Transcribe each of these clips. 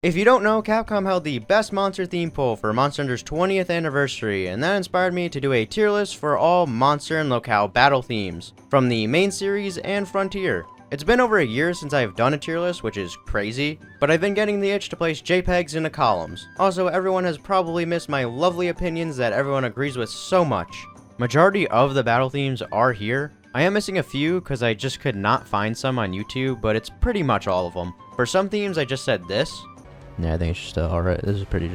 If you don't know, Capcom held the best monster theme poll for Monster Hunter's 20th anniversary, and that inspired me to do a tier list for all monster and locale battle themes, from the main series and Frontier. It's been over a year since I've done a tier list, which is crazy, but I've been getting the itch to place JPEGs into columns. Also, everyone has probably missed my lovely opinions that everyone agrees with so much. Majority of the battle themes are here. I am missing a few because I just could not find some on YouTube, but it's pretty much all of them. For some themes, I just said this. Yeah, I think it's just alright. This is pretty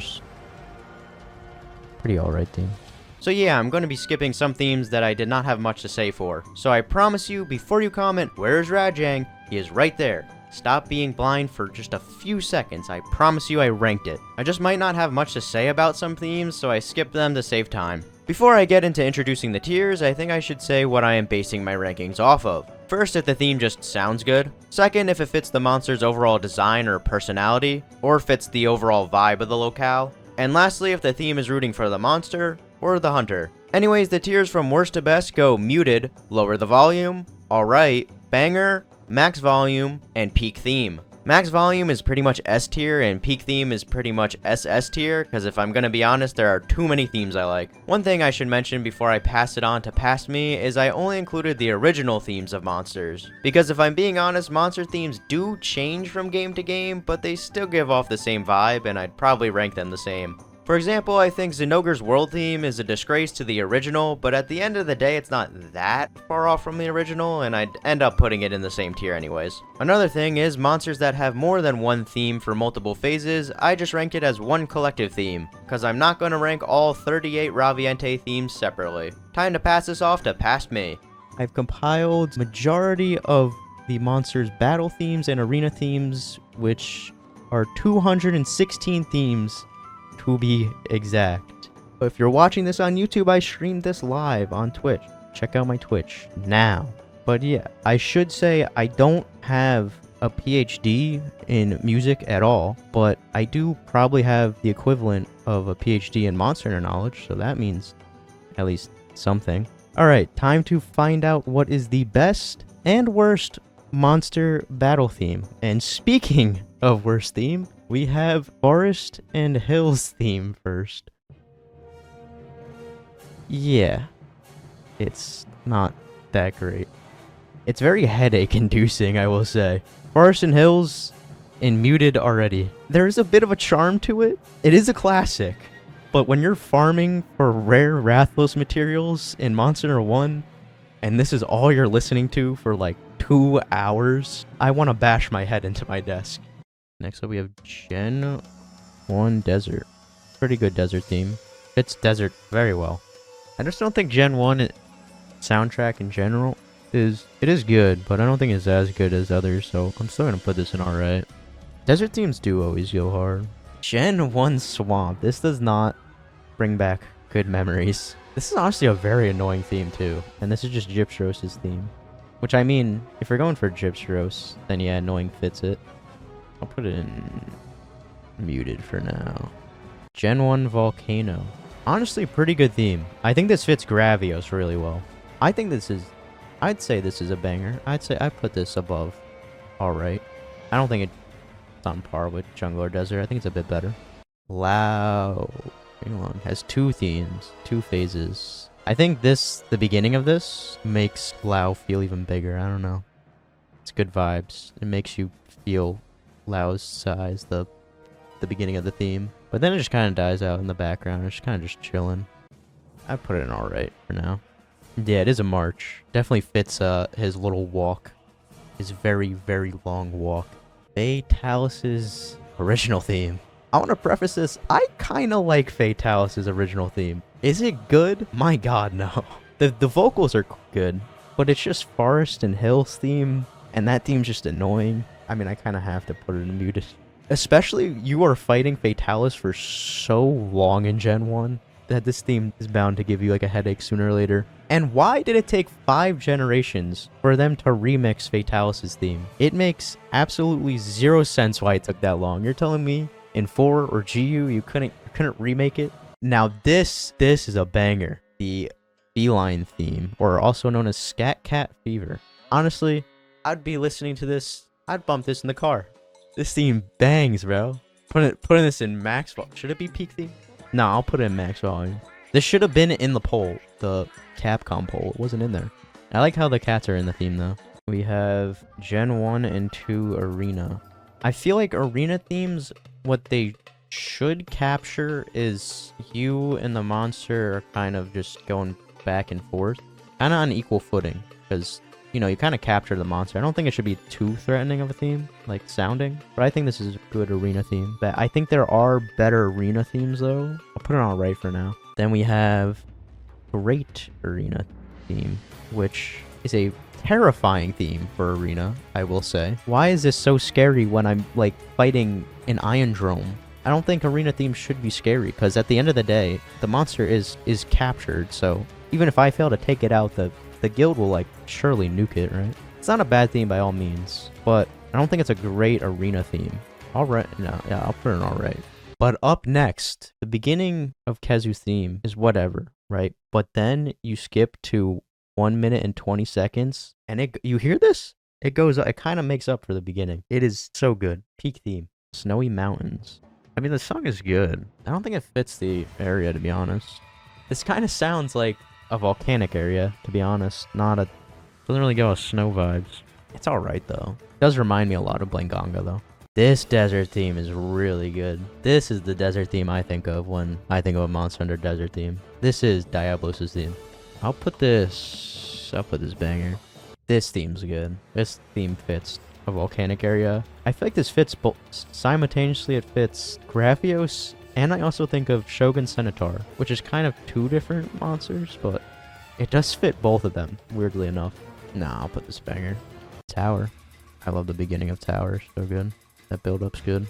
alright theme. So yeah, I'm going to be skipping some themes that I did not have much to say for. So I promise you, before you comment, where's Rajang? He is right there. Stop being blind for just a few seconds. I promise you I ranked it. I just might not have much to say about some themes, so I skipped them to save time. Before I get into introducing the tiers, I think I should say what I am basing my rankings off of. First, if the theme just sounds good. Second, if it fits the monster's overall design or personality, or fits the overall vibe of the locale. And lastly, if the theme is rooting for the monster or the hunter. Anyways, the tiers from worst to best go muted, lower the volume, alright, banger, max volume, and peak theme. Max volume is pretty much S tier, and peak theme is pretty much SS tier, because if I'm gonna be honest, there are too many themes I like. One thing I should mention before I pass it on to Past Me is I only included the original themes of monsters. Because if I'm being honest, monster themes do change from game to game, but they still give off the same vibe, and I'd probably rank them the same. For example, I think Zinogre's world theme is a disgrace to the original, but at the end of the day, it's not that far off from the original, and I'd end up putting it in the same tier anyways. Another thing is, monsters that have more than one theme for multiple phases, I just rank it as one collective theme, because I'm not going to rank all 38 Raviente themes separately. Time to pass this off to Past Me. I've compiled majority of the monsters' battle themes and arena themes, which are 216 themes to be exact. If you're watching this on YouTube, I streamed this live on Twitch. Check out my Twitch now. But yeah, I should say I don't have a PhD in music at all, but I do probably have the equivalent of a PhD in Monster Hunter knowledge, so that means at least something. Alright, time to find out what is the best and worst monster battle theme. And speaking of worst theme, we have Forest and Hills theme first. Yeah, it's not that great. It's very headache inducing, I will say. Forest and Hills and muted already. There is a bit of a charm to it. It is a classic, but when you're farming for rare Rathlos materials in Monster Hunter 1, and this is all you're listening to for like 2 hours, I want to bash my head into my desk. Next up we have Gen 1 Desert. Pretty good desert theme. Fits desert very well. I just don't think Gen 1 soundtrack in general is good, but I don't think it's as good as others, so I'm still gonna put this in alright. Desert themes do always go hard. Gen 1 Swamp. This does not bring back good memories. This is honestly a very annoying theme too, and this is just Gypsros' theme. Which I mean, if you're going for Gypsros, then yeah, annoying fits it. I'll put it in muted for now. Gen 1 Volcano. Honestly, pretty good theme. I think this fits Gravios really well. I'd say this is a banger. I'd say I put this above alright. I don't think it's on par with Jungle or Desert. I think it's a bit better. Lao has 2 themes, 2 phases. I think the beginning of this makes Lao feel even bigger. I don't know. It's good vibes. It makes you feel Lao's size, the beginning of the theme. But then it just kind of dies out in the background. It's kind of just chilling. I put it in alright for now. Yeah, it is a march. Definitely fits his little walk. His very, very long walk. Fatalis' original theme. I want to preface this. I kind of like Fatalis' original theme. Is it good? My god, no. The vocals are good, but it's just Forest and Hills theme, and that theme's just annoying. I mean, I kind of have to put it in muted. Especially, you are fighting Fatalis for so long in Gen 1 that this theme is bound to give you like a headache sooner or later. And why did it take 5 generations for them to remix Fatalis' theme? It makes absolutely 0 sense why it took that long. You're telling me in 4 or GU you couldn't remake it? Now this is a banger. The Feline theme, or also known as Scat Cat Fever. Honestly, I'd be listening to this. I'd bump this in the car. This theme bangs, bro. Putting this in max volume. Should it be peak theme? No, I'll put it in max volume. This should have been in the poll, the Capcom poll. It wasn't in there. I like how the cats are in the theme though. We have Gen 1 and 2 Arena. I feel like Arena themes, what they should capture is you and the monster are kind of just going back and forth. Kind of on equal footing. Because, you know, you kind of capture the monster. I don't think it should be too threatening of a theme, like sounding. But I think this is a good Arena theme. But I think there are better Arena themes though. I'll put it on right for now. Then we have Great Arena theme, which is a terrifying theme for Arena, I will say. Why is this so scary when I'm, like, fighting an Iron Drome? I don't think Arena themes should be scary, because at the end of the day, the monster is captured, so even if I fail to take it out, the guild will, like, surely nuke it, right? It's not a bad theme by all means, but I don't think it's a great Arena theme. Alright, no, yeah, I'll put it alright. But up next, the beginning of Khezu's theme is whatever, right? But then you skip to 1 minute and 20 seconds, and you hear this? It kind of makes up for the beginning. It is so good. Peak theme. Snowy Mountains. I mean, the song is good. I don't think it fits the area, to be honest. This kind of sounds like a volcanic area, to be honest. Doesn't really go with snow vibes. It's alright, though. It does remind me a lot of Blanganga, though. This desert theme is really good. This is the desert theme I think of when I think of a Monster Hunter desert theme. This is Diablos' theme. I'll put this banger. This theme's good. This theme fits a volcanic area. I feel like this fits both. Simultaneously, it fits Graphios, and I also think of Shogun Centaur, which is kind of two different monsters, but it does fit both of them, weirdly enough. Nah, I'll put this banger. Tower. I love the beginning of Tower. So good. That build-up's good.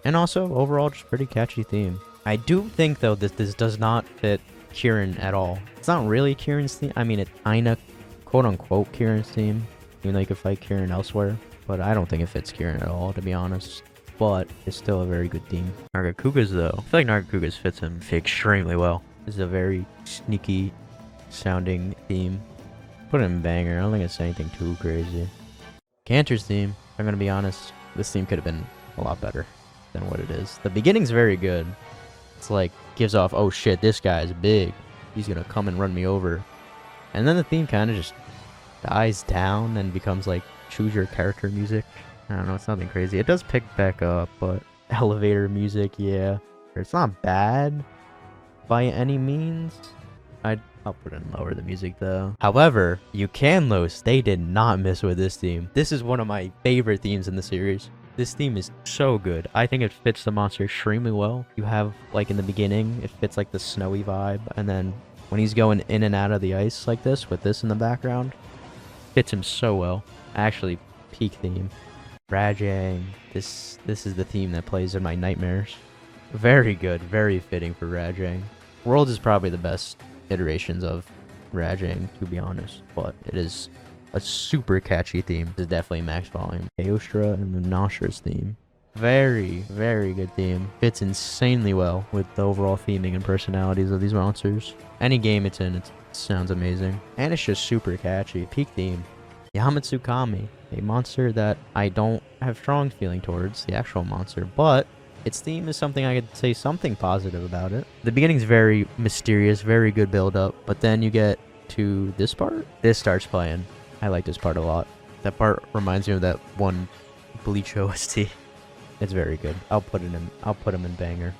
And also, overall, just pretty catchy theme. I do think, though, that this does not fit Kirin at all. It's not really Kirin's theme. I mean, it's kinda, quote-unquote, Kirin's theme. Even though you could fight Kirin elsewhere. But I don't think it fits Kirin at all, to be honest. But it's still a very good theme. Nargacuga's, though. I feel like Nargacuga's fits him extremely well. This is a very sneaky sounding theme. Put it in banger. I don't think it's anything too crazy. Cantor's theme, if I'm gonna be honest, this theme could have been a lot better than what it is. The beginning's very good. It's like, gives off, oh shit, this guy's big. He's gonna come and run me over. And then the theme kind of just dies down and becomes like, choose your character music. I don't know, it's nothing crazy. It does pick back up, but elevator music, yeah. It's not bad by any means. I'll put it in lower the music though. However, Yukanlos, they did not miss with this theme. This is one of my favorite themes in the series. This theme is so good. I think it fits the monster extremely well. You have, like in the beginning, it fits like the snowy vibe. And then when he's going in and out of the ice like this, with this in the background, fits him so well. Actually, peak theme. Rajang. This is the theme that plays in my nightmares. Very good. Very fitting for Rajang. Worlds is probably the best iterations of Rajang, to be honest, but it is a super catchy theme. It's definitely max volume. Aostra and the Noshra's theme. Very, very good theme. Fits insanely well with the overall theming and personalities of these monsters. Any game it's in, it sounds amazing. And it's just super catchy. Peak theme. Yamatsukami, a monster that I don't have strong feeling towards, the actual monster, but its theme is something I could say something positive about it. The beginning's very mysterious, very good build-up, but then you get to this part. This starts playing. I like this part a lot. That part reminds me of that one Bleach OST. It's very good. I'll put him in banger.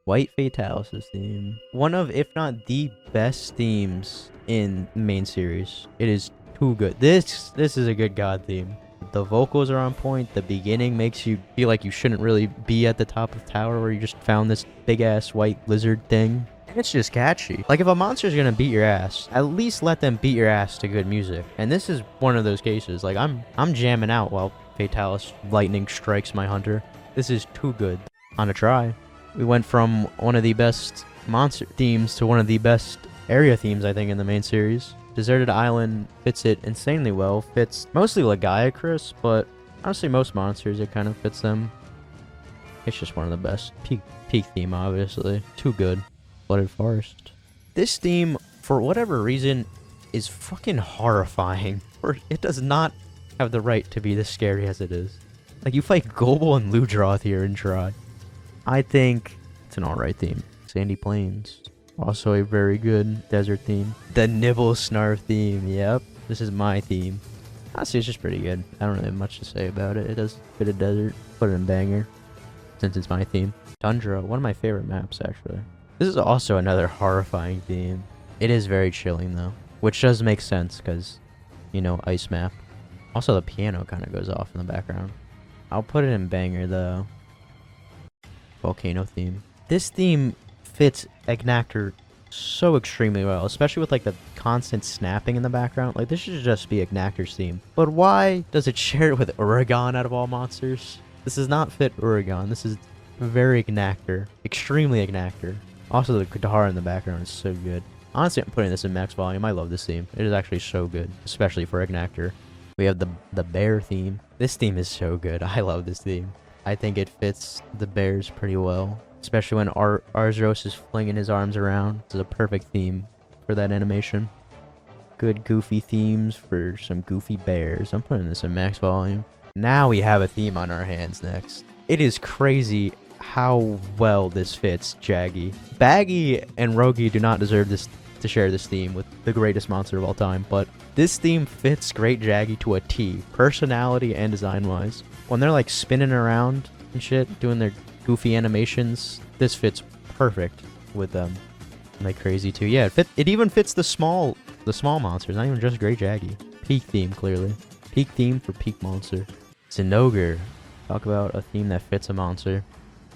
White Fatalis' theme. One of, if not the best themes in the main series. It is too good. This is a good god theme. The vocals are on point. The beginning makes you feel like you shouldn't really be at the top of the tower where you just found this big ass white lizard thing. And it's just catchy. Like if a monster's gonna beat your ass, at least let them beat your ass to good music. And this is one of those cases. Like I'm jamming out while Fatalis lightning strikes my hunter. This is too good. On a try. We went from one of the best monster themes to one of the best area themes, I think, in the main series. Deserted Island fits it insanely well. Fits mostly Lagiacrus, but honestly most monsters, it kind of fits them. It's just one of the best. Peak theme, obviously. Too good. Flooded Forest. This theme, for whatever reason, is fucking horrifying. Or it does not have the right to be this scary as it is. Like, you fight Gobel and Ludroth here and try. I think it's an alright theme. Sandy Plains. Also a very good desert theme. The Nibble Snarf theme. Yep. This is my theme. Honestly, it's just pretty good. I don't really have much to say about it. It does fit a desert. Put it in banger. Since it's my theme. Tundra. One of my favorite maps, actually. This is also another horrifying theme. It is very chilling, though. Which does make sense, because, you know, ice map. Also, the piano kind of goes off in the background. I'll put it in banger, though. Volcano theme. This theme fits Agnactor so extremely well, especially with like the constant snapping in the background. Like, this should just be Agnactor's theme. But why does it share it with Uragaan out of all monsters? This does not fit Uragaan. This is very Agnactor. Extremely Agnactor. Also, the guitar in the background is so good. Honestly, I'm putting this in max volume. I love this theme. It is actually so good, especially for Agnactor. We have the bear theme. This theme is so good. I love this theme. I think it fits the bears pretty well. Especially when Arzros is flinging his arms around. It's a perfect theme for that animation. Good goofy themes for some goofy bears. I'm putting this in max volume. Now we have a theme on our hands next. It is crazy how well this fits Jaggy. Baggy and Rogi do not deserve this to share this theme with the greatest monster of all time, but this theme fits Great Jaggy to a T, personality and design-wise. When they're like spinning around and shit, doing their goofy animations, this fits perfect with them. Like crazy too. Yeah, it even fits the small monsters, not even just Great Jaggy. Peak theme, clearly. Peak theme for peak monster. Zinogre. Talk about a theme that fits a monster.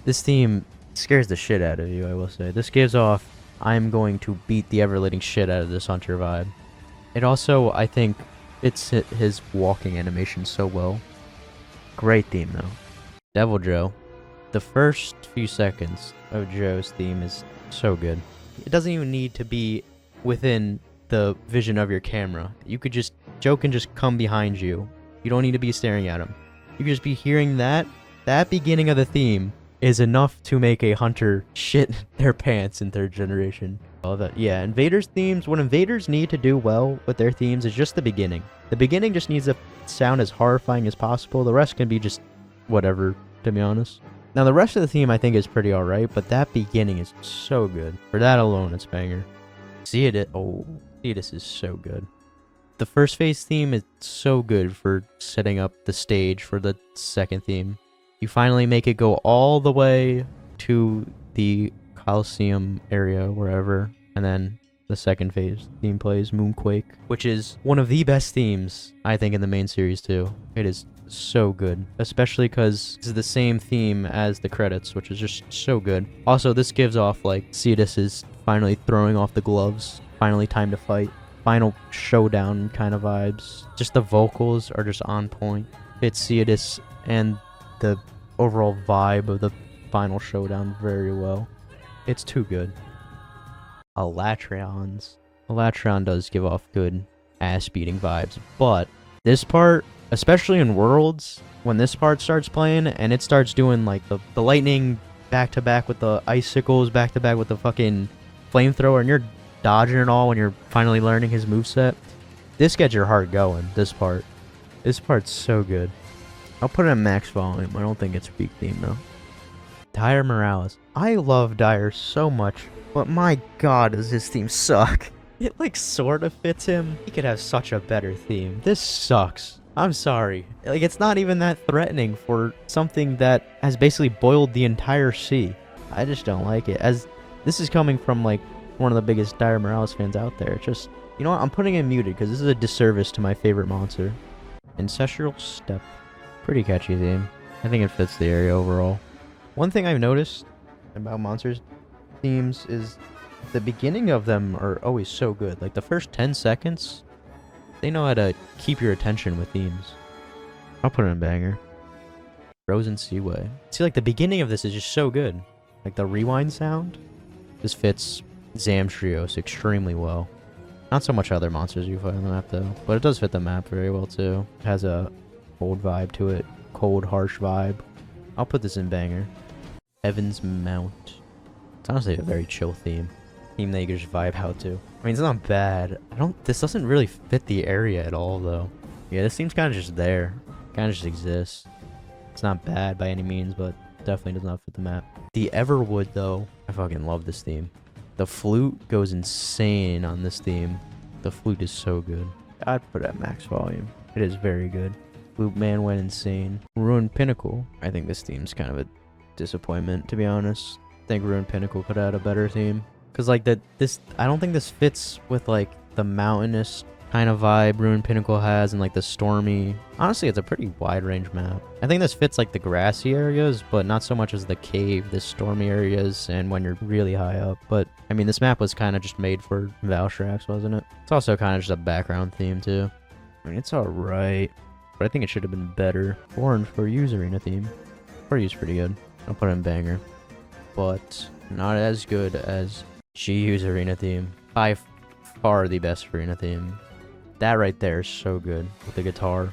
This theme scares the shit out of you, I will say. This gives off, I'm going to beat the ever-living shit out of this hunter vibe. It also, I think, fits his walking animation so well. Great theme, though. Devil Joe. The first few seconds of Joe's theme is so good. It doesn't even need to be within the vision of your camera. Joe can just come behind you. You don't need to be staring at him. You can just be hearing that. That beginning of the theme is enough to make a hunter shit their pants in 3rd generation. All that, yeah. Invaders themes, what invaders need to do well with their themes is just the beginning. The beginning just needs to sound as horrifying as possible. The rest can be just whatever, to be honest. Now, the rest of the theme I think is pretty alright, but that beginning is so good. For that alone, it's banger. Cetus is so good. The first phase theme is so good for setting up the stage for the second theme. You finally make it go all the way to the Coliseum area, wherever, and then the second phase theme plays, Moonquake, which is one of the best themes, I think, in the main series too. It is so good, especially because it's the same theme as the credits, which is just so good. Also, this gives off, like, Cetus is finally throwing off the gloves, finally time to fight, final showdown kind of vibes. Just the vocals are just on point. It's Cetus and the overall vibe of the final showdown very well. It's too good. Elatrions. Elatrion does give off good ass-beating vibes, but this part, especially in Worlds, when this part starts playing and it starts doing like the lightning back-to-back with the icicles, back-to-back with the fucking flamethrower, and you're dodging it all when you're finally learning his moveset, this gets your heart going, this part. This part's so good. I'll put it in max volume. I don't think it's peak theme, though. Dire Morales. I love Dire so much, but my god, does his theme suck. It, like, sort of fits him. He could have such a better theme. This sucks. I'm sorry. Like, it's not even that threatening for something that has basically boiled the entire sea. I just don't like it. As this is coming from, like, one of the biggest Dire Morales fans out there. Just, you know what? I'm putting it muted because this is a disservice to my favorite monster. Ancestral Step. Pretty catchy theme. I think it fits the area overall. One thing I've noticed about monsters themes is the beginning of them are always so good. Like the first 10 seconds, they know how to keep your attention with themes. I'll put it in banger. Frozen Seaway. See, like the beginning of this is just so good. Like the rewind sound. This fits Zamtrios extremely well. Not so much other monsters you find on the map though, but it does fit the map very well too. It has a cold vibe to it. Cold, harsh vibe. I'll put this in banger. Heaven's Mount. It's honestly a very chill theme. Theme that you can just vibe out to. I mean, it's not bad. This doesn't really fit the area at all though. Yeah, this theme's kind of just there. Kind of just exists. It's not bad by any means, but definitely does not fit the map. The Everwood, though, I fucking love this theme. The flute goes insane on this theme. The flute is so good. I'd put it at max volume. It is very good. Flute Man went insane. Ruined Pinnacle. I think this theme's kind of a disappointment, to be honest. I think Ruined Pinnacle could have had a better theme. Because, like, I don't think this fits with, like, the mountainous kind of vibe Ruined Pinnacle has and, like, the stormy. Honestly, it's a pretty wide range map. I think this fits, like, the grassy areas, but not so much as the cave, the stormy areas, and when you're really high up. But, I mean, this map was kind of just made for Valstrax, wasn't it? It's also kind of just a background theme, too. I mean, it's alright, but I think it should have been better. Orange for U's Arena theme. For U's pretty good. I'll put it in banger. But not as good as GU's Arena theme. By far the best arena theme. That right there is so good with the guitar.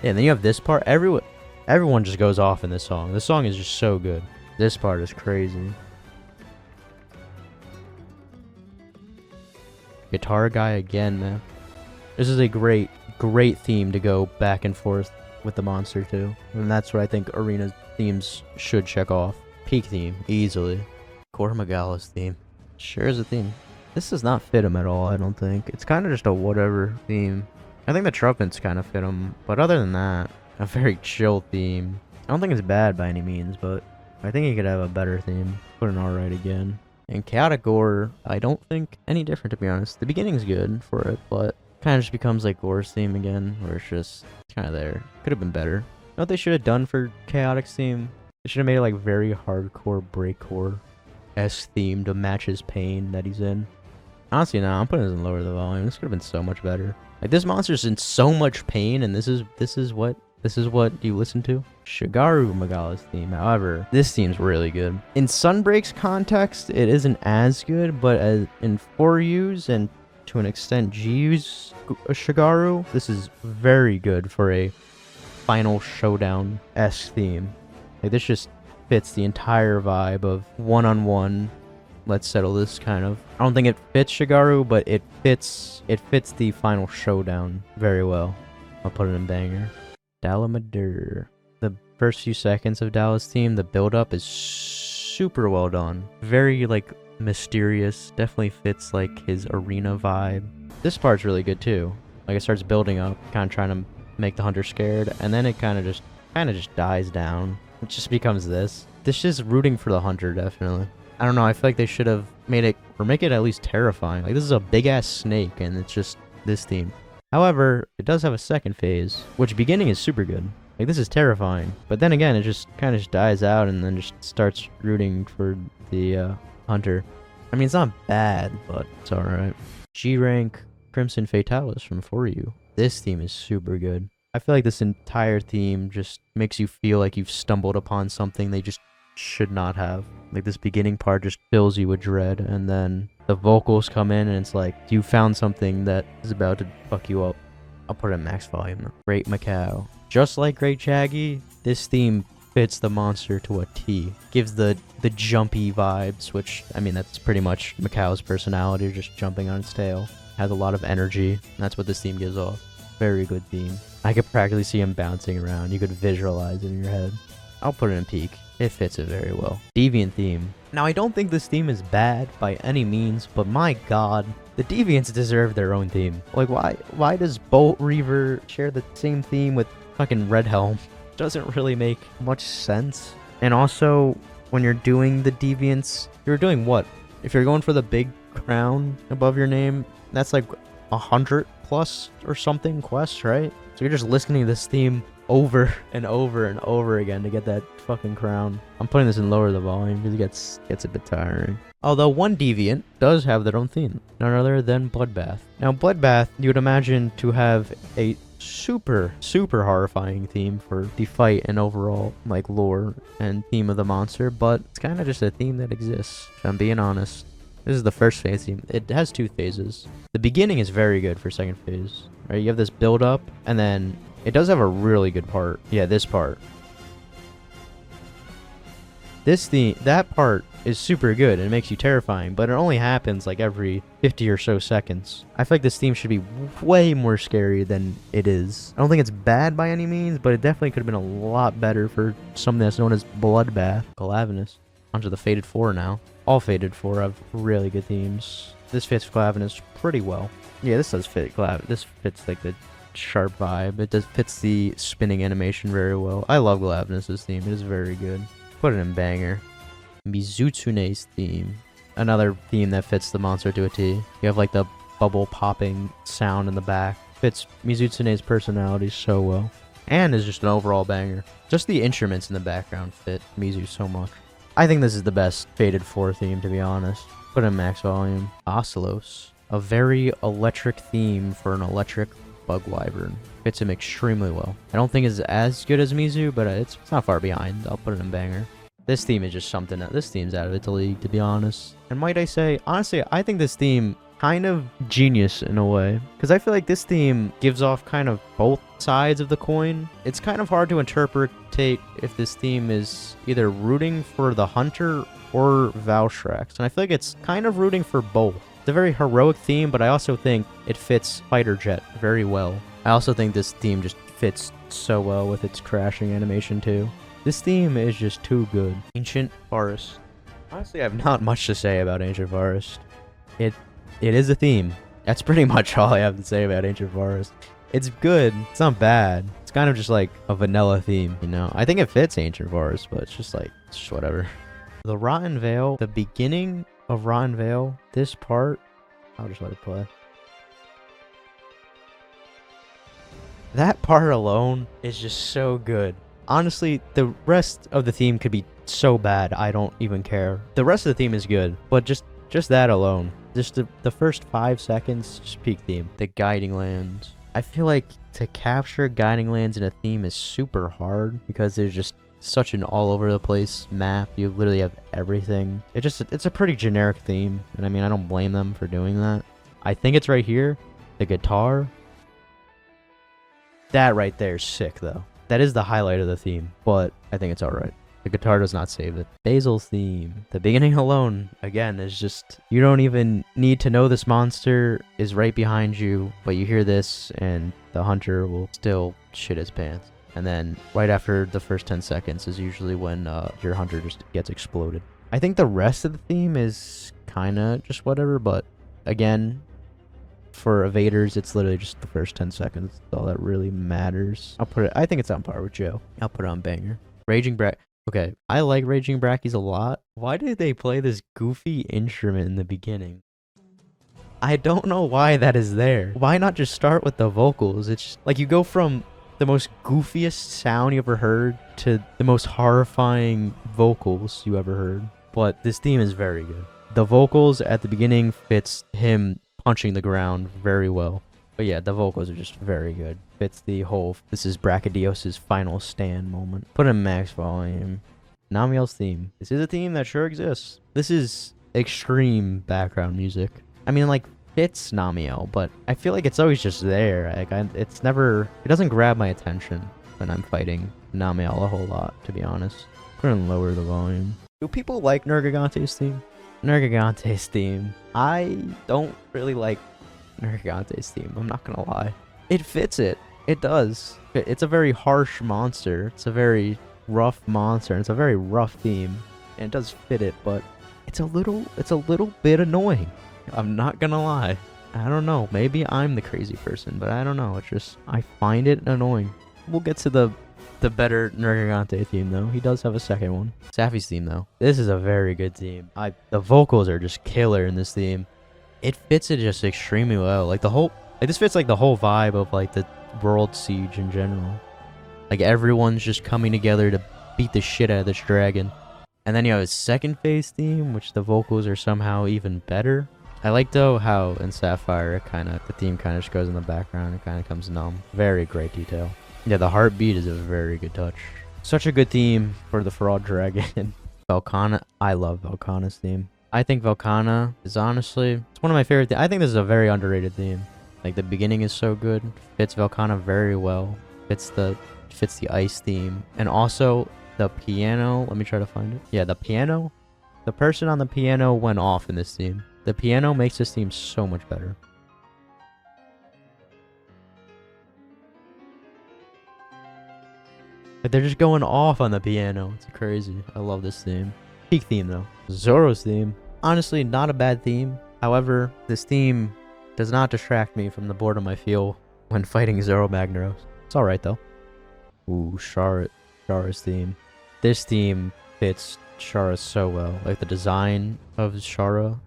Yeah, and then you have this part. Everyone just goes off in this song. This song is just so good. This part is crazy. Guitar guy again, man. This is a great theme to go back and forth with the monster too. And that's what I think arena themes should check off. Peak theme, easily. Core Megala's theme. Sure is a theme. This does not fit him at all, I don't think. It's kind of just a whatever theme. I think the trumpets kind of fit him, but other than that, a very chill theme. I don't think it's bad by any means, but I think he could have a better theme. Put an alright again. And Chaotic Gore, I don't think any different, to be honest. The beginning's good for it, but kind of just becomes like Gore's theme again, where it's just kind of there. Could have been better. You know what they should have done for Chaotic's theme? They should have made it like very hardcore breakcore-esque theme to match his pain that he's in. Honestly, no, I'm putting this in lower the volume. This could have been so much better. Like, this monster's in so much pain, and this is what you listen to. Shigaru Megala's theme, however, this theme's really good. In Sunbreak's context, it isn't as good, but in 4U's and to an extent GU's Shigaru, this is very good for a Final Showdown-esque theme. Like, this just fits the entire vibe of one-on-one. Let's settle this kind of. I don't think it fits Shigaru, but it fits the Final Showdown very well. I'll put it in banger. Dalamadur. The first few seconds of Dallas theme, the build-up is super well done. Very, like, mysterious. Definitely fits, like, his arena vibe. This part's really good, too. Like, it starts building up, kind of trying to make the hunter scared, and then it kind of just dies down. It just becomes this. This is rooting for the hunter, definitely. I don't know, I feel like they should have made it, or make it at least terrifying. Like, this is a big-ass snake, and it's just this theme. However, it does have a second phase, which beginning is super good. Like, this is terrifying. But then again, it just kind of just dies out, and then just starts rooting for the hunter. I mean, it's not bad, but it's alright. G-Rank Crimson Fatalis from 4U. This theme is super good. I feel like this entire theme just makes you feel like you've stumbled upon something they just should not have. Like, this beginning part just fills you with dread, and then the vocals come in and it's like you found something that is about to fuck you up. I'll put it at max volume. Great Macau. Just like Great Shaggy, this theme fits the monster to a T. Gives the jumpy vibes, which, I mean, that's pretty much Macau's personality, just jumping on its tail. Has a lot of energy, and that's what this theme gives off. Very good theme. I could practically see him bouncing around. You could visualize it in your head. I'll put it in peak. It fits it very well. Deviant theme. Now, I don't think this theme is bad by any means, but my god, the Deviants deserve their own theme. Like, why does Bolt Reaver share the same theme with fucking Red Helm? Doesn't really make much sense. And also, when you're doing the Deviants, you're doing what? If you're going for the big crown above your name, that's like 100 plus or something quests, right? So you're just listening to this theme over and over and over again to get that fucking crown. I'm putting this in lower the volume because it gets a bit tiring. Although one Deviant does have their own theme, none other than Bloodbath. Now, Bloodbath, you would imagine to have a super horrifying theme for the fight and overall, like, lore and theme of the monster, but it's kind of just a theme that exists, if I'm being honest. This is the first phase theme. It has two phases. The beginning is very good for second phase, right? You have this build up, and then it does have a really good part. Yeah, this part. That part is super good and it makes you terrifying, but it only happens like every 50 or so seconds. I feel like this theme should be way more scary than it is. I don't think it's bad by any means, but it definitely could have been a lot better for something that's known as Bloodbath. Glavenus. Onto the Fated 4 now. All Fated 4 have really good themes. This fits Glavenus pretty well. Yeah, this does fit Glavenus. This fits like the sharp vibe. It does fits the spinning animation very well. I love Glavenus' theme. It is very good. Put it in banger. Mizutsune's theme. Another theme that fits the monster to a T. You have like the bubble popping sound in the back. Fits Mizutsune's personality so well. And is just an overall banger. Just the instruments in the background fit Mizu so much. I think this is the best Fated 4 theme, to be honest. Put in max volume. Ocelos. A very electric theme for an electric bug wyvern. Fits him extremely well. I don't think it's as good as Mizu, but it's not far behind. I'll put it in banger. This theme is just something that this theme's out of its league, to be honest. And might I say, honestly, I think this theme kind of genius in a way, because I feel like this theme gives off kind of both sides of the coin. It's kind of hard to interpretate if this theme is either rooting for the hunter or Valstrax, and I feel like it's kind of rooting for both. It's a very heroic theme, but I also think it fits Fighter Jet very well. I also think this theme just fits so well with its crashing animation too. This theme is just too good. Ancient Forest. Honestly, I have not much to say about Ancient Forest. It is a theme. That's pretty much all I have to say about Ancient Forest. It's good. It's not bad. It's kind of just like a vanilla theme, you know? I think it fits Ancient Forest, but it's just whatever. The Rotten Vale, the beginning of Rotten Vale, this part, I'll just let it play. That part alone is just so good. Honestly, the rest of the theme could be so bad, I don't even care. The rest of the theme is good, but just that alone. Just the first 5 seconds, just peak theme. The Guiding Lands. I feel like to capture Guiding Lands in a theme is super hard because there's just such an all over the place map. You literally have everything. It's a pretty generic theme, and I mean, I don't blame them for doing that. I think it's right here. The guitar. That right there is sick though. That is the highlight of the theme, but I think it's alright. The guitar does not save it. Basil's theme. The beginning alone, again, is just... You don't even need to know this monster is right behind you, but you hear this, and the hunter will still shit his pants. And then, right after the first 10 seconds is usually when your hunter just gets exploded. I think the rest of the theme is kinda just whatever, but again... For evaders, it's literally just the first 10 seconds. That's all that really matters. I think it's on par with Joe. I'll put it on banger. Raging Brack. Okay, I like Raging Brackies a lot. Why did they play this goofy instrument in the beginning? I don't know why that is there. Why not just start with the vocals? It's just, like you go from the most goofiest sound you ever heard to the most horrifying vocals you ever heard. But this theme is very good. The vocals at the beginning fits him punching the ground very well. But yeah, the vocals are just very good. Fits the whole, this is Brachydios' final stand moment. Put in max volume. Namiel's theme. This is a theme that sure exists. This is extreme background music. I mean, like, fits Namiel, but I feel like it's always just there. Like, it doesn't grab my attention when I'm fighting Namiel a whole lot, to be honest. Put in lower the volume. Do people like Nergigante's theme? Nergigante's theme. I don't really like Nergigante's theme, I'm not gonna lie. It fits it. It does. It's a very harsh monster. It's a very rough monster. And it's a very rough theme. And it does fit it, but it's a little bit annoying. I'm not gonna lie. I don't know. Maybe I'm the crazy person, but I don't know. It's just, I find it annoying. We'll get to the better Nergigante theme though. He does have a second one. Sapphi's theme though. This is a very good theme. The vocals are just killer in this theme. It fits it just extremely well. Like this fits like the whole vibe of like the World Siege in general. Like everyone's just coming together to beat the shit out of this dragon. And then you have his second phase theme, which the vocals are somehow even better. I like though how in Sapphire the theme kind of just goes in the background and kind of comes numb. Very great detail. Yeah, the heartbeat is a very good touch. Such a good theme for the Fraud Dragon. Velkhana. I love Velkhana's theme. I think Velkhana is honestly, it's one of my favorite I think this is a very underrated theme. Like the beginning is so good. Fits Velkhana very well. Fits the ice theme. And also the piano. Let me try to find it. Yeah, the piano The person on the piano went off in this theme. The piano makes this theme so much better. Like, they're just going off on the piano. It's crazy. I love this theme. Peak theme, though. Zoro's theme. Honestly, not a bad theme. However, this theme does not distract me from the boredom I feel when fighting Zoro Magnaros. It's alright, though. Ooh, Chara's theme. This theme fits Chara so well. Like, the design of Chara.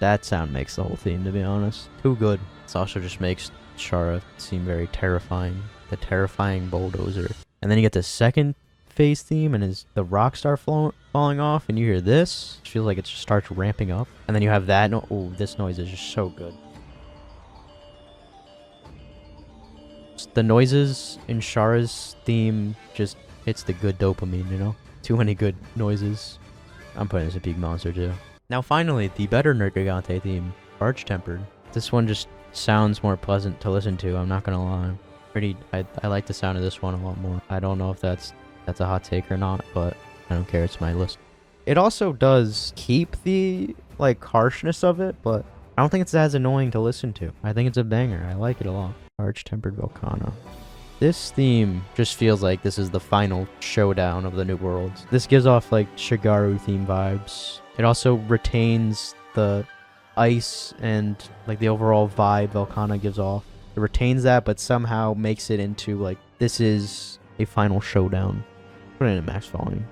That sound makes the whole theme, to be honest. Too good. This also just makes Chara seem very terrifying. The terrifying bulldozer. And then you get the second phase theme and is the Rockstar falling off, and you hear this. It feels like it just starts ramping up. And then you have that. Oh, this noise is just so good. The noises in Chara's theme just hits the good dopamine, you know? Too many good noises. I'm putting this in Peak Monster too. Now finally, the better Nergigante theme, Arch-Tempered. This one just sounds more pleasant to listen to, I'm not gonna lie. I like the sound of this one a lot more. I don't know if that's a hot take or not, but I don't care, it's my list. It also does keep the, like, harshness of it, but I don't think it's as annoying to listen to. I think it's a banger. I like it a lot. Arch-Tempered Volcano. This theme just feels like this is the final showdown of the New Worlds. This gives off, like, Shigaru theme vibes. It also retains the ice and, like, the overall vibe Volcano gives off. It retains that, but somehow makes it into, like, this is a final showdown. Put it in max volume.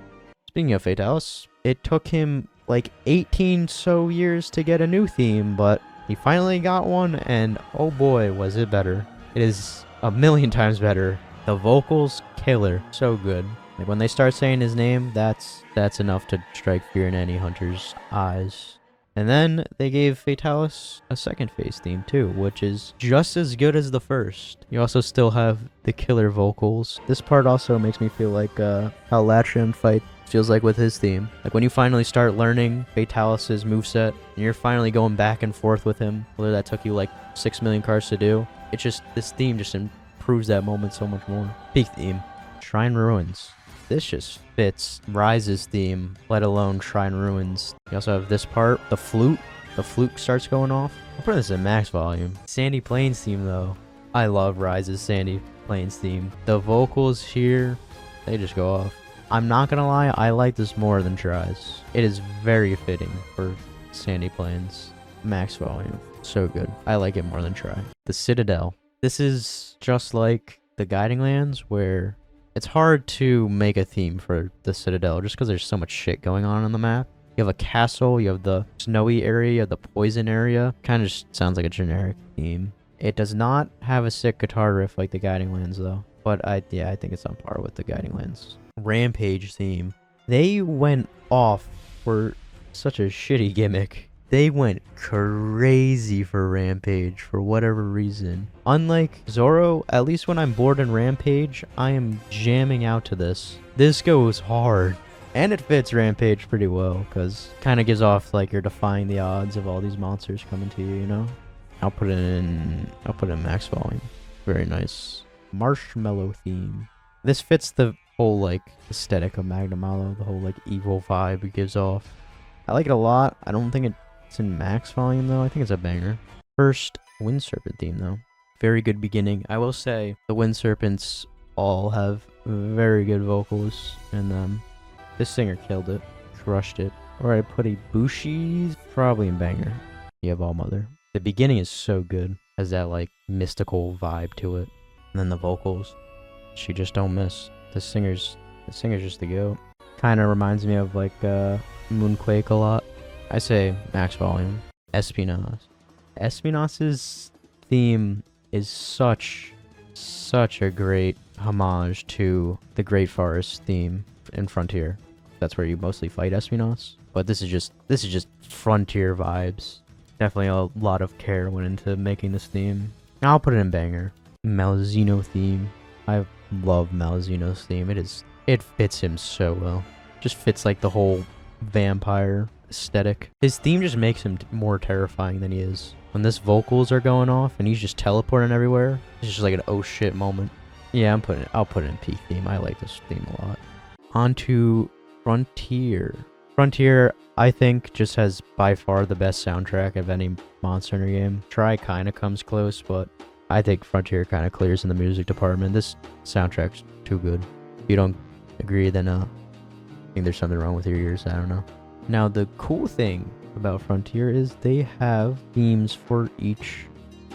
Speaking of Fatalis, it took him, like, 18 so years to get a new theme, but he finally got one, and oh boy, was it better. It is a million times better. The vocals, killer. So good. Like, when they start saying his name, that's enough to strike fear in any hunter's eyes. And then they gave Fatalis a second phase theme too, which is just as good as the first. You also still have the killer vocals. This part also makes me feel like how Latrian fight feels like with his theme. Like when you finally start learning Fatalis' moveset, and you're finally going back and forth with him, whether that took you like 6 million cards to do, it's just, this theme just improves that moment so much more. Peak theme. Shrine Ruins. This just fits Rise's theme, let alone Shrine Ruins. You also have this part, the flute. The flute starts going off. I'll put this in max volume. Sandy Plains theme though. I love Rise's Sandy Plains theme. The vocals here, they just go off. I'm not gonna lie, I like this more than Tries. It is very fitting for Sandy Plains. Max volume. So good. I like it more than Try. The Citadel. This is just like the Guiding Lands, where it's hard to make a theme for the Citadel just because there's so much shit going on the map. You have a castle, you have the snowy area, you have the poison area. Kind of just sounds like a generic theme. It does not have a sick guitar riff like the Guiding Lands though. But I think it's on par with the Guiding Lands. Rampage theme. They went off for such a shitty gimmick. They went crazy for Rampage for whatever reason. Unlike Zoro, at least when I'm bored in Rampage, I am jamming out to this. This goes hard. And it fits Rampage pretty well, because kind of gives off like you're defying the odds of all these monsters coming to you, you know? I'll put it in max volume. Very nice. Marshmallow theme. This fits the whole like aesthetic of Magna Malo, the whole like evil vibe it gives off. I like it a lot. I don't think it's in max volume though. I think it's a banger. First, Wind Serpent theme though. Very good beginning. I will say the Wind Serpents all have very good vocals in them. This singer killed it. Crushed it. Or I put Ibushi's probably in banger. You have All Mother. The beginning is so good. Has that like mystical vibe to it. And then the vocals. She just don't miss. The singer's just the goat. Kinda reminds me of like Moonquake a lot. I say max volume. Espinas. Espinas's theme is such a great homage to the Great Forest theme in Frontier. That's where you mostly fight Espinas. But this is just Frontier vibes. Definitely a lot of care went into making this theme. I'll put it in banger. Malzeno theme. I love Malzeno's theme. It fits him so well. Just fits like the whole vampire aesthetic. His theme just makes him more terrifying than he is. When this vocals are going off and he's just teleporting everywhere, it's just like an oh shit moment. Yeah, I'll put it in peak theme. I like this theme a lot. On to Frontier. Frontier, I think, just has by far the best soundtrack of any Monster Hunter game. Tri kind of comes close, but I think Frontier kind of clears in the music department. This soundtrack's too good. If you don't agree, then I think there's something wrong with your ears. I don't know. Now, the cool thing about Frontier is they have themes for each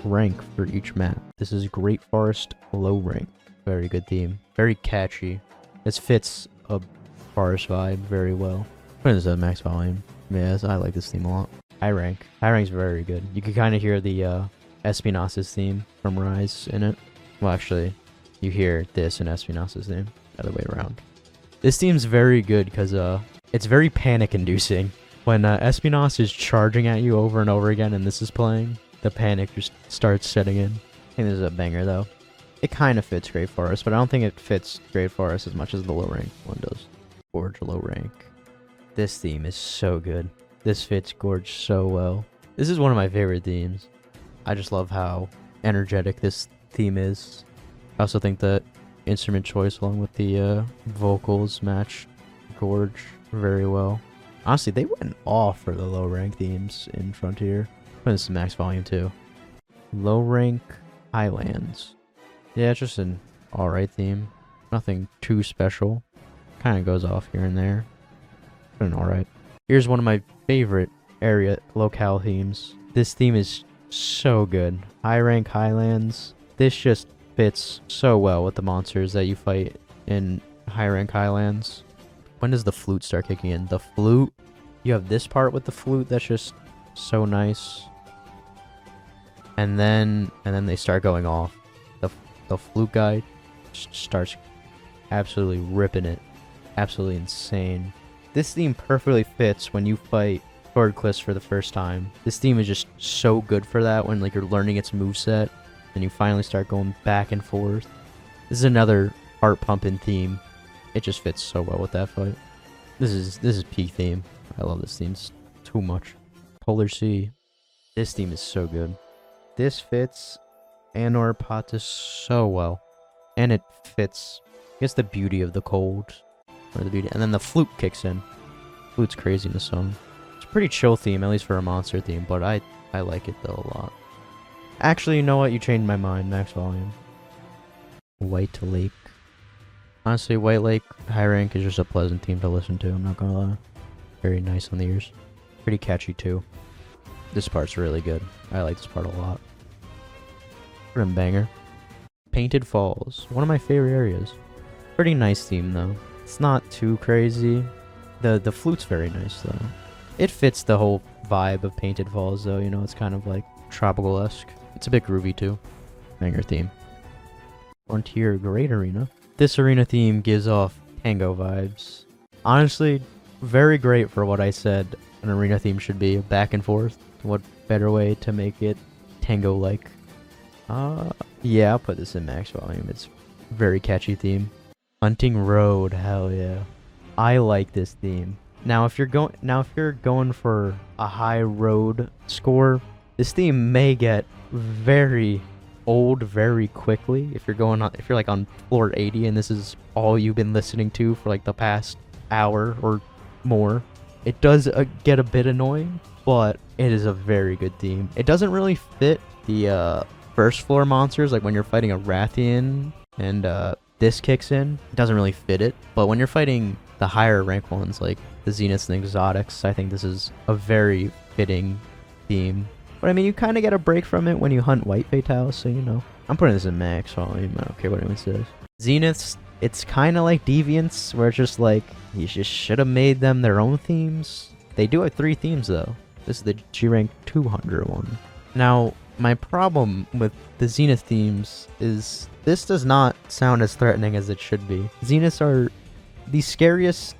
rank for each map. This is Great Forest low rank. Very good theme. Very catchy. This fits a forest vibe very well. Put this at max volume. Yes, I like this theme a lot. High rank. High rank's very good. You can kind of hear the Espinasa's theme from Rise in it. Well, actually, you hear this in Espinasa's theme. Other way around. This theme's very good because it's very panic-inducing. When Espinas is charging at you over and over again and this is playing, the panic just starts setting in. I think this is a banger, though. It kind of fits Great Forest, but I don't think it fits Great Forest as much as the low rank one does. Gorge low rank. This theme is so good. This fits Gorge so well. This is one of my favorite themes. I just love how energetic this theme is. I also think that instrument choice along with the vocals match Gorge very well. Honestly, they went off for the low rank themes in Frontier. This is max volume too. Low rank Highlands. Yeah, it's just an alright theme. Nothing too special. Kind of goes off here and there. But an alright. Here's one of my favorite area locale themes. This theme is so good. High rank Highlands. This just fits so well with the monsters that you fight in high rank Highlands. When does the flute start kicking in? The flute. You have this part with the flute that's just so nice. And then they start going off. The flute guy starts absolutely ripping it. Absolutely insane. This theme perfectly fits when you fight Swordcliffs for the first time. This theme is just so good for that when like you're learning its moveset and you finally start going back and forth. This is another heart pumping theme. It just fits so well with that fight. This is peak theme. I love this theme too much. Polar Sea. This theme is so good. This fits Anor Patis so well. And it fits, I guess, the beauty of the cold. Or the beauty. And then the flute kicks in. Flute's crazy in the song. It's a pretty chill theme, at least for a monster theme, but I like it though a lot. Actually, you know what? You changed my mind. Max volume. White Lake. Honestly, White Lake high rank is just a pleasant theme to listen to, I'm not gonna lie. Very nice on the ears. Pretty catchy too. This part's really good. I like this part a lot. Rim banger. Painted Falls. One of my favorite areas. Pretty nice theme though. It's not too crazy. The flute's very nice though. It fits the whole vibe of Painted Falls though, you know, it's kind of like tropical-esque. It's a bit groovy too. Banger theme. Frontier Great Arena. This arena theme gives off tango vibes. Honestly, very great for what I said an arena theme should be. Back and forth. What better way to make it tango-like? Yeah, I'll put this in max volume. It's a very catchy theme. Hunting Road, hell yeah. I like this theme. Now if you're going for a high road score, this theme may get very old very quickly if you're like on floor 80 and this is all you've been listening to for like the past hour or more. It does get a bit annoying, but it is a very good theme. It doesn't really fit the first floor monsters, like when you're fighting a Rathian and this kicks in. It doesn't really fit it, but when you're fighting the higher rank ones like the Zeniths and Exotics, I think this is a very fitting theme. But I mean, you kind of get a break from it when you hunt White Fatales, so you know. I'm putting this in max volume, I don't care what anyone says. Zeniths, it's kind of like Deviants, where it's just like, you just should have made them their own themes. They do have 3 themes though. This is the G-Rank 200 one. Now, my problem with the Zenith themes is this does not sound as threatening as it should be. Zeniths are the scariest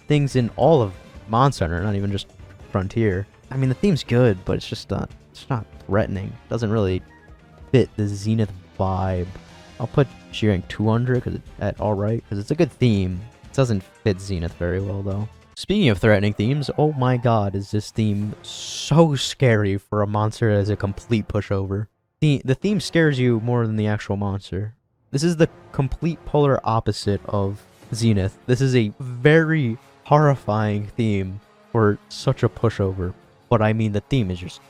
things in all of Monster Hunter, not even just Frontier. I mean, the theme's good, but it's not threatening. It doesn't really fit the Zenith vibe. I'll put G-Rank 200 at alright, because it's a good theme. It doesn't fit Zenith very well, though. Speaking of threatening themes, oh my god, is this theme so scary for a monster that is a complete pushover. The theme scares you more than the actual monster. This is the complete polar opposite of Zenith. This is a very, horrifying theme for such a pushover. But I mean, the theme is just,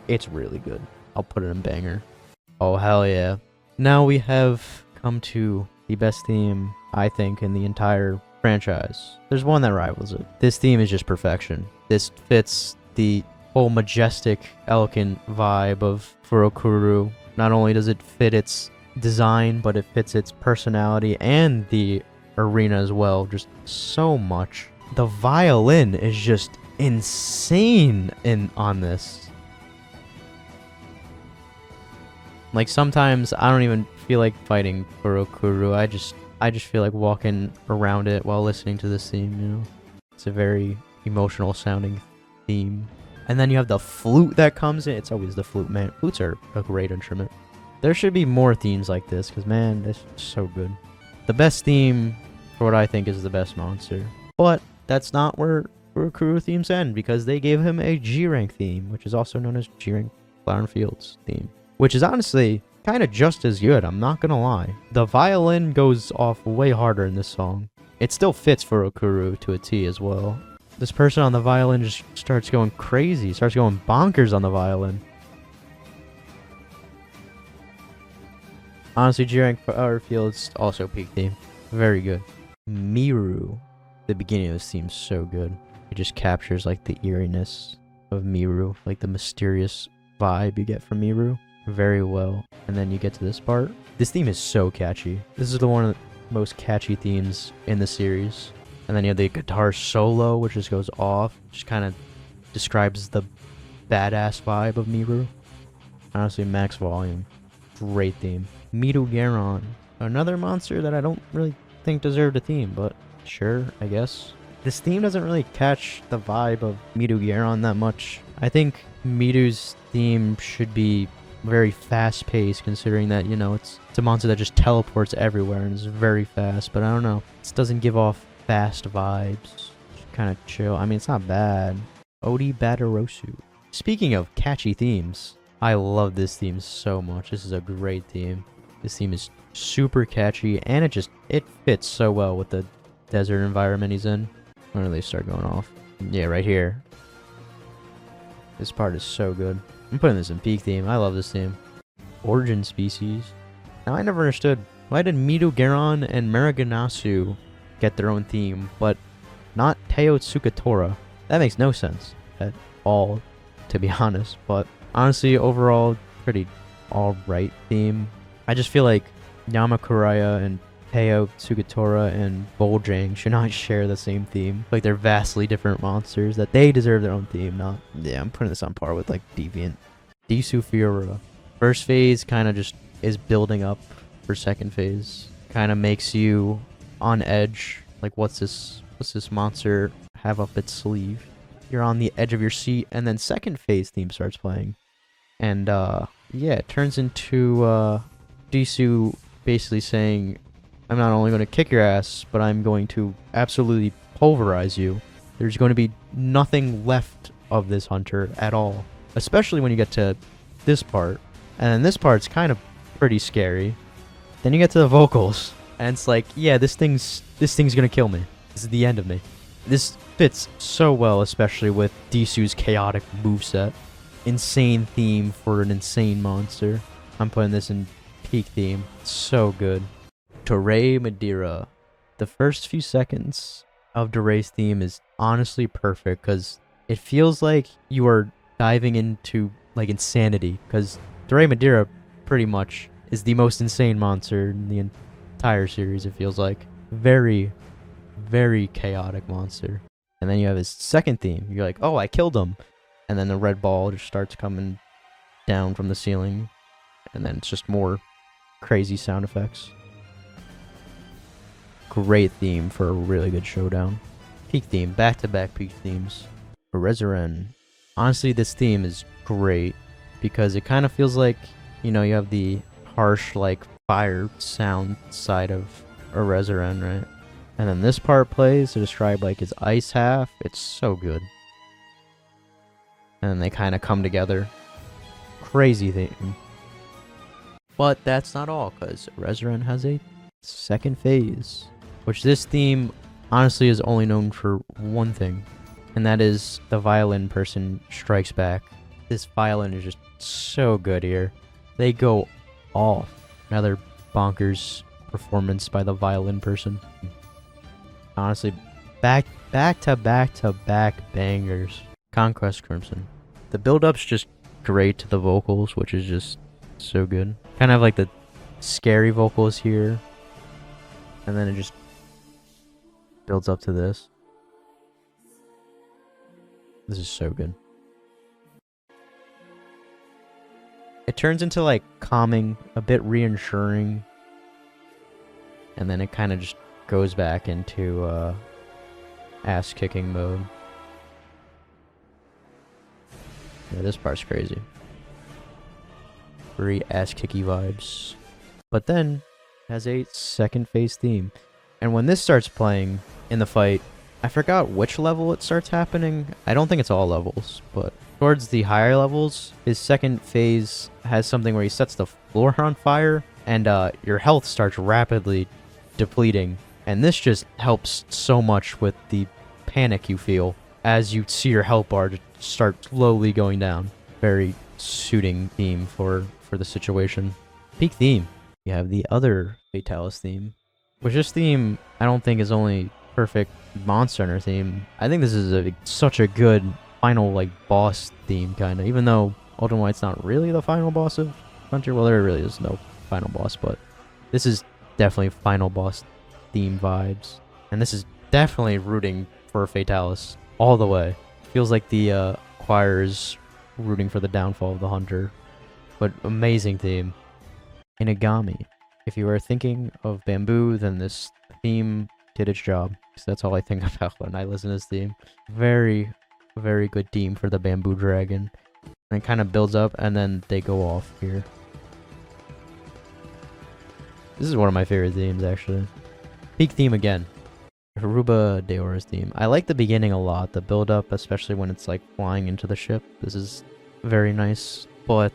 it's really good. I'll put it in banger. Oh, hell yeah. Now we have come to the best theme, I think, in the entire franchise. There's one that rivals it. This theme is just perfection. This fits the whole majestic, elegant vibe of Furokuru. Not only does it fit its design, but it fits its personality and the arena as well. Just so much. The violin is just insane on this. Like, sometimes I don't even feel like fighting Furokuru. I just feel like walking around it while listening to this theme, you know? It's a very emotional sounding theme. And then you have the flute that comes in. It's always the flute, man. Flutes are a great instrument. There should be more themes like this, because, man, this is so good. The best theme for what I think is the best monster. But that's not where Furokuru themes end, because they gave him a G-Rank theme, which is also known as G-Rank Flower and Fields theme. Which is honestly kind of just as good, I'm not gonna lie. The violin goes off way harder in this song. It still fits Furokuru to a T as well. This person on the violin just starts going crazy, starts going bonkers on the violin. Honestly, G-Rank Flower Fields also peak theme. Very good. Miru. The beginning of this theme is so good. It just captures like the eeriness of Miru, like the mysterious vibe you get from Miru very well. And then you get to this part. This theme is so catchy. This is one of the most catchy themes in the series. And then you have the guitar solo, which just goes off. Just kind of describes the badass vibe of Miru. Honestly, max volume. Great theme. Mirugeron. Another monster that I don't really think deserved a theme, but sure, I guess. This theme doesn't really catch the vibe of Mirugeron that much. I think Miru's theme should be very fast-paced, considering that, you know, it's a monster that just teleports everywhere and is very fast, but I don't know. This doesn't give off fast vibes. Just kind of chill. I mean, it's not bad. Odi Badarosu. Speaking of catchy themes, I love this theme so much. This is a great theme. This theme is super catchy, and it fits so well with the desert environment he's in. When do they start going off? Yeah, right here. This part is so good. I'm putting this in peak theme. I love this theme. Origin species. Now, I never understood, why did Mirugeron and Mariganasu get their own theme, but not Teo Tsukatora? That makes no sense at all, to be honest. But honestly, overall, pretty alright theme. I just feel like Yamakuraya and Teo Tsukatora and Boljang should not share the same theme. Like, they're vastly different monsters that they deserve their own theme, not... Yeah, I'm putting this on par with, like, Deviant. Desu Fiora. First phase kind of just is building up for second phase. Kind of makes you on edge. Like, what's this monster have up its sleeve? You're on the edge of your seat, and then second phase theme starts playing. And, yeah, it turns into, Desu basically saying, I'm not only going to kick your ass, but I'm going to absolutely pulverize you. There's going to be nothing left of this hunter at all. Especially when you get to this part. And then this part's kind of pretty scary. Then you get to the vocals. And it's like, yeah, this thing's going to kill me. This is the end of me. This fits so well, especially with Desu's chaotic moveset. Insane theme for an insane monster. I'm putting this in peak theme. It's so good. Dorei Madeira. The first few seconds of Dorei's theme is honestly perfect, because it feels like you are diving into, like, insanity, because Dorei Madeira pretty much is the most insane monster in the entire series, it feels like. Very, very chaotic monster. And then you have his second theme. You're like, oh, I killed him. And then the red ball just starts coming down from the ceiling. And then it's just more crazy sound effects. Great theme for a really good showdown. Peak theme, back-to-back peak themes. Resurren. Honestly, this theme is great because it kind of feels like, you know, you have the harsh, like, fire sound side of a Resurren, right? And then this part plays to describe, like, his ice half. It's so good. And they kind of come together. Crazy theme. But that's not all, because Resurren has a second phase, which this theme honestly is only known for one thing, and that is the violin person strikes back. This violin is just so good here. They go off. Another bonkers performance by the violin person. Honestly, back to back bangers. Conquest Crimson. The build-up's just great to the vocals, which is just so good. Kind of like the scary vocals here, and then it just builds up to this. This is so good. It turns into like calming, a bit reassuring, and then it kind of just goes back into ass-kicking mode. Yeah, this part's crazy. Very ass-kicky vibes. But then has a second phase theme. And when this starts playing in the fight, I forgot which level it starts happening. I don't think it's all levels, but towards the higher levels, his second phase has something where he sets the floor on fire, and your health starts rapidly depleting. And this just helps so much with the panic you feel as you see your health bar just start slowly going down. Very suiting theme for the situation. Peak theme. You have the other Fatalis theme, which this theme I don't think is only perfect Monster Hunter theme. I think this is such a good final like boss theme kind of, even though Ultimate White's not really the final boss of Hunter. Well, there really is no final boss, but this is definitely final boss theme vibes, and this is definitely rooting for Fatalis all the way. Feels like the choir is rooting for the downfall of the Hunter, but amazing theme. Inagami. If you are thinking of Bamboo, then this theme did its job. So that's all I think about when I listen to this theme. Very, very good theme for the Bamboo Dragon. And it kind of builds up, and then they go off here. This is one of my favorite themes, actually. Peak theme again. Garuba Deora's theme. I like the beginning a lot, the build up, especially when it's like flying into the ship. This is very nice. But,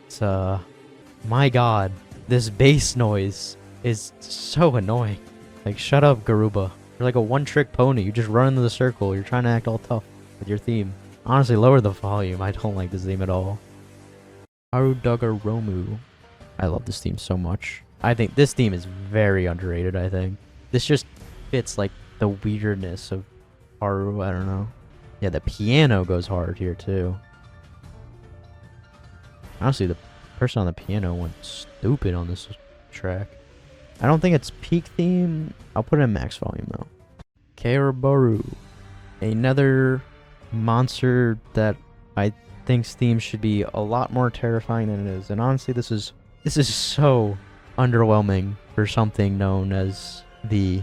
my god, this bass noise is so annoying. Like, shut up, Garuba. You're like a one-trick pony. You just run into the circle. You're trying to act all tough with your theme. Honestly, lower the volume. I don't like this theme at all. Harudaga Romu. I love this theme so much. I think this theme is very underrated, I think. This just fits, like, the weirdness of Haru. I don't know. Yeah, the piano goes hard here, too. Honestly, the person on the piano went stupid on this track. I don't think it's peak theme. I'll put it in max volume, though. Keroboru. Another monster that I think's theme should be a lot more terrifying than it is. And honestly, this is so underwhelming for something known as the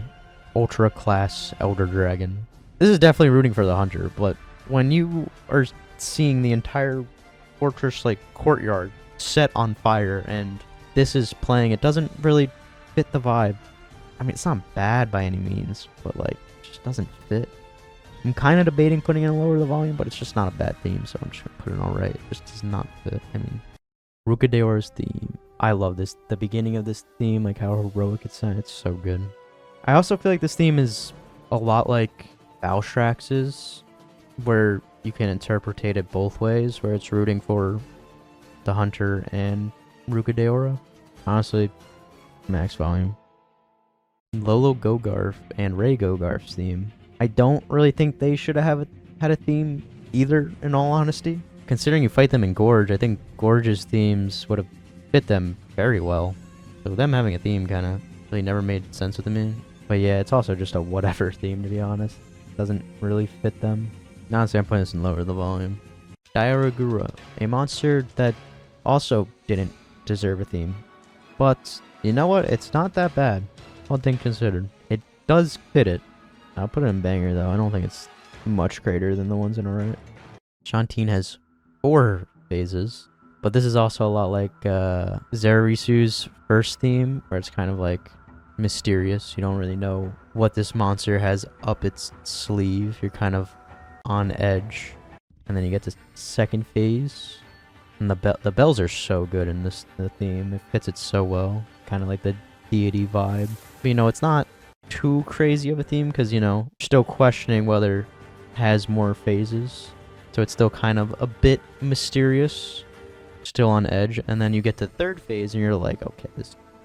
Ultra Class Elder Dragon. This is definitely rooting for the Hunter, but when you are seeing the entire fortress like courtyard set on fire and this is playing, it doesn't really fit the vibe. I mean, it's not bad by any means, but like, it just doesn't fit. I'm kind of debating putting it in lower the volume, but it's just not a bad theme, so I'm just gonna put it on right. It just does not fit. I mean, Rukadeora's theme. I love this. The beginning of this theme, like how heroic it's sounding, it's so good. I also feel like this theme is a lot like Valstrax's, where you can interpret it both ways, where it's rooting for the Hunter and Rukadeora. Honestly, max volume. Lolo Gogarf and Ray Gogarf's theme. I don't really think they should have had a theme either, in all honesty. Considering you fight them in Gorge, I think Gorge's themes would have fit them very well. So them having a theme kind of really never made sense with me. But yeah, it's also just a whatever theme, to be honest. Doesn't really fit them. Honestly, I'm putting this in lower the volume. Diaragura, a monster that also didn't deserve a theme. But, you know what? It's not that bad, all things considered. It does fit it. I'll put it in banger, though. I don't think it's much greater than the ones in Alright. Shanteen has 4 phases, but this is also a lot like Zerarisu's first theme, where it's kind of like mysterious. You don't really know what this monster has up its sleeve. You're kind of on edge. And then you get to second phase. And the bells are so good in the theme. It fits it so well. Kind of like the deity vibe. But you know, it's not too crazy of a theme because, you know, still questioning whether it has more phases. So it's still kind of a bit mysterious, still on edge. And then you get to third phase and you're like, okay,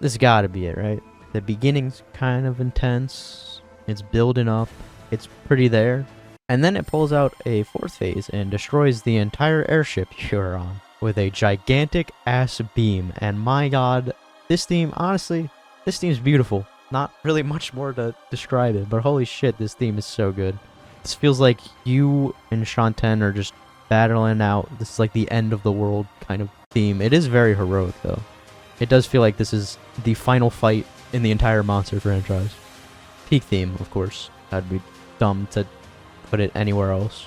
this gotta be it, right? The beginning's kind of intense. It's building up. It's pretty there. And then it pulls out a fourth phase and destroys the entire airship you're on with a gigantic ass beam. And my god, this theme, honestly, this theme's beautiful. Not really much more to describe it, but holy shit, this theme is so good. This feels like you and Shantae are just battling out. This is like the end of the world kind of theme. It is very heroic though. It does feel like this is the final fight in the entire Monster franchise. Peak theme, of course. That'd be dumb to put it anywhere else.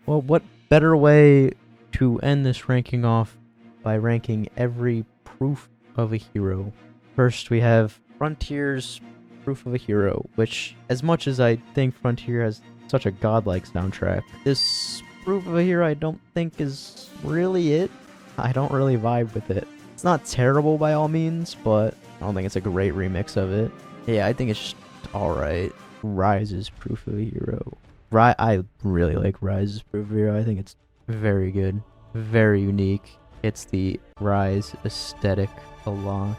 Well, what better way to end this ranking off by ranking every proof of a hero? First, we have Frontier's Proof of a Hero, which, as much as I think Frontier has such a godlike soundtrack, this Proof of a Hero I don't think is really it. I don't really vibe with it. It's not terrible by all means, but I don't think it's a great remix of it. Yeah, I think it's just alright. Rise's Proof of a Hero. I really like Rise's Proof of a Hero. I think it's very good. Very unique. It's the Rise aesthetic a lot.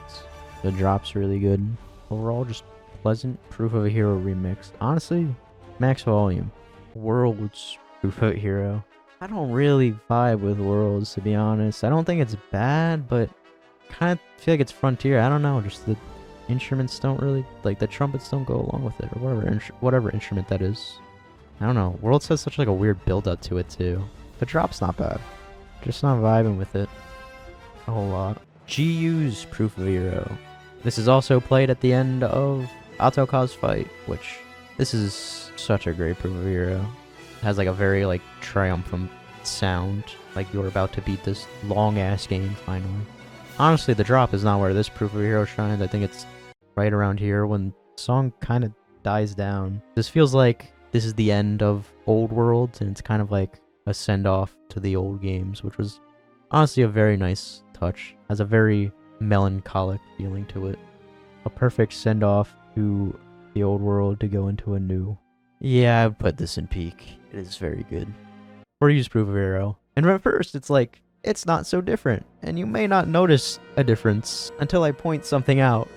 The drop's really good. Overall, just pleasant Proof of a Hero remix. Honestly, max volume. Worlds Proof of a Hero. I don't really vibe with Worlds, to be honest. I don't think it's bad, but kind of feel like it's Frontier. I don't know, just the instruments don't really, like the trumpets don't go along with it, or whatever instrument that is. I don't know. Worlds has such like a weird build up to it too. The drop's not bad. Just not vibing with it a whole lot. GU's Proof of a Hero. This is also played at the end of Autoka's fight, which this is such a great Proof of a Hero. It has like a very like triumphant sound, like you're about to beat this long ass game finally. Honestly, the drop is not where this Proof of a Hero shines. I think it's right around here when the song kind of dies down. This feels like this is the end of Old Worlds, and it's kind of like a send-off to the old games, which was honestly a very nice touch. Has a very melancholic feeling to it. A perfect send-off to the old world to go into a new. Yeah, I'd put this in peak. It is very good. Or use Proof of a Hero. And at first, it's like, it's not so different. And you may not notice a difference until I point something out,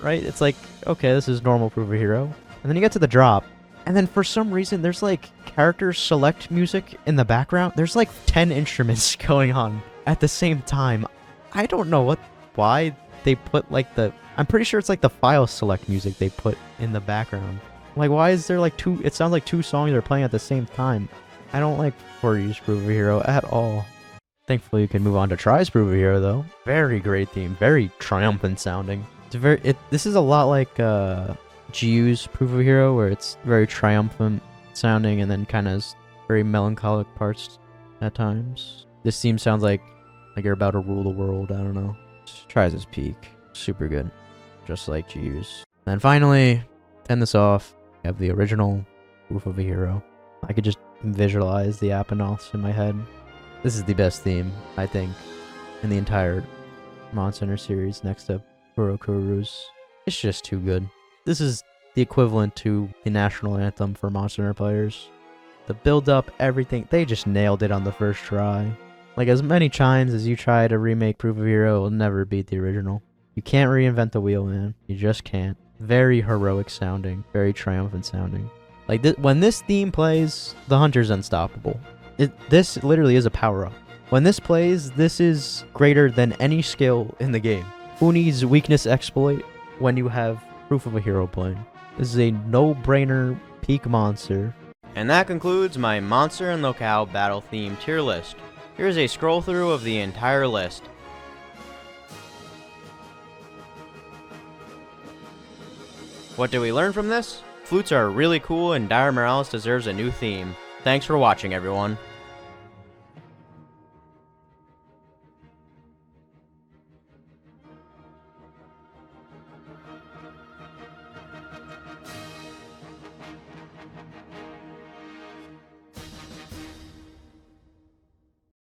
right? It's like, okay, this is normal Proof of a Hero. And then you get to the drop. And then for some reason, there's like character select music in the background. There's like 10 instruments going on at the same time. I don't know why they put like I'm pretty sure it's like the file select music they put in the background. Like, why is there like it sounds like two songs are playing at the same time. I don't like Use Proof of a Hero at all. Thankfully, you can move on to Try's Proof of a Hero though. Very great theme, very triumphant sounding. This is a lot like GU's Proof of a Hero, where it's very triumphant sounding and then kind of very melancholic parts at times. This theme sounds like you're about to rule the world. I don't know. Tries his peak. Super good. Just like GU's. And finally, to end this off, we have the original Proof of a Hero. I could just visualize the Apponautes in my head. This is the best theme, I think, in the entire Monster Hunter series next to Kurokuru's. It's just too good. This is the equivalent to the national anthem for Monster Hunter players. The build up, everything, they just nailed it on the first try. Like, as many times as you try to remake Proof of a Hero, it will never beat the original. You can't reinvent the wheel, man. You just can't. Very heroic sounding. Very triumphant sounding. Like, when this theme plays, the Hunter's unstoppable. This literally is a power-up. When this plays, this is greater than any skill in the game. Who needs weakness exploit when you have Proof of a Hero playing? This is a no-brainer peak monster. And that concludes my Monster and Locale battle theme tier list. Here's a scroll through of the entire list. What did we learn from this? Flutes are really cool and Dire Morales deserves a new theme. Thanks for watching, everyone.